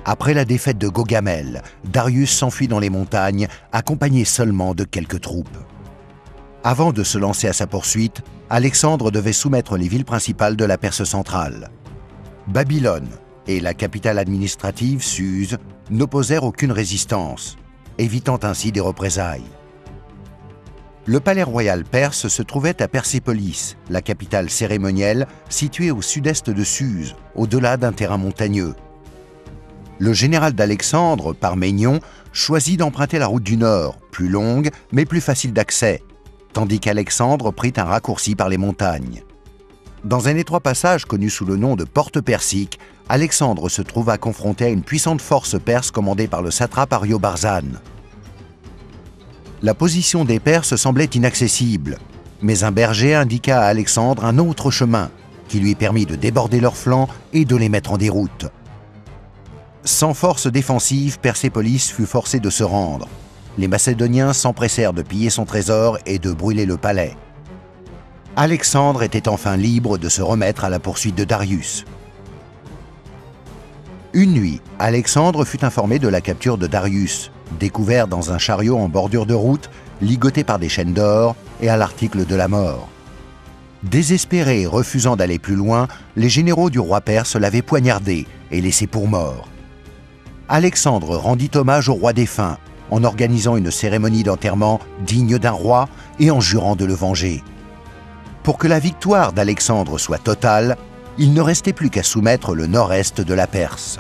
Après la défaite de Gaugamel, Darius s'enfuit dans les montagnes, accompagné seulement de quelques troupes. Avant de se lancer à sa poursuite, Alexandre devait soumettre les villes principales de la Perse centrale. Babylone et la capitale administrative, Suse, n'opposèrent aucune résistance, évitant ainsi des représailles. Le palais royal perse se trouvait à Persépolis, la capitale cérémonielle située au sud-est de Suse, au-delà d'un terrain montagneux. Le général d'Alexandre, Parménion, choisit d'emprunter la route du nord, plus longue mais plus facile d'accès, tandis qu'Alexandre prit un raccourci par les montagnes. Dans un étroit passage connu sous le nom de Porte Persique, Alexandre se trouva confronté à une puissante force perse commandée par le satrape Ariobarzane. La position des Perses semblait inaccessible, mais un berger indiqua à Alexandre un autre chemin qui lui permit de déborder leurs flancs et de les mettre en déroute. Sans force défensive, Persépolis fut forcé de se rendre. Les Macédoniens s'empressèrent de piller son trésor et de brûler le palais. Alexandre était enfin libre de se remettre à la poursuite de Darius. Une nuit, Alexandre fut informé de la capture de Darius, découvert dans un chariot en bordure de route, ligoté par des chaînes d'or et à l'article de la mort. Désespérés et refusant d'aller plus loin, les généraux du roi perse l'avaient poignardé et laissé pour mort. Alexandre rendit hommage au roi défunt en organisant une cérémonie d'enterrement digne d'un roi et en jurant de le venger. Pour que la victoire d'Alexandre soit totale, il ne restait plus qu'à soumettre le nord-est de la Perse.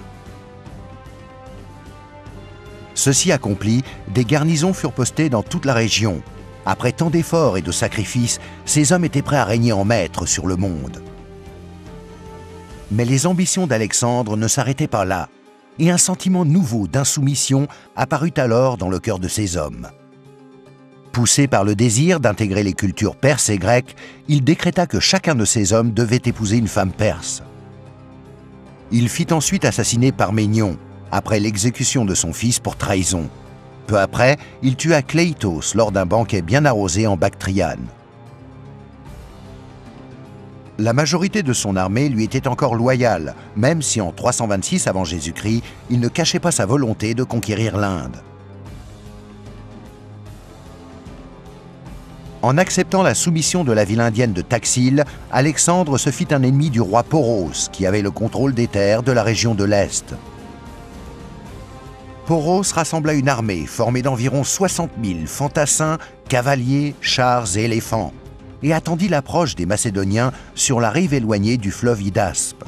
Ceci accompli, des garnisons furent postées dans toute la région. Après tant d'efforts et de sacrifices, ces hommes étaient prêts à régner en maître sur le monde. Mais les ambitions d'Alexandre ne s'arrêtaient pas là, et un sentiment nouveau d'insoumission apparut alors dans le cœur de ces hommes. Poussé par le désir d'intégrer les cultures perses et grecques, il décréta que chacun de ces hommes devait épouser une femme perse. Il fit ensuite assassiner Parménion, après l'exécution de son fils pour trahison. Peu après, il tua Cléitos lors d'un banquet bien arrosé en Bactriane. La majorité de son armée lui était encore loyale, même si en 326 avant Jésus-Christ, il ne cachait pas sa volonté de conquérir l'Inde. En acceptant la soumission de la ville indienne de Taxile, Alexandre se fit un ennemi du roi Poros, qui avait le contrôle des terres de la région de l'Est. Poros rassembla une armée formée d'environ 60 000 fantassins, cavaliers, chars et éléphants, et attendit l'approche des Macédoniens sur la rive éloignée du fleuve Hydaspes.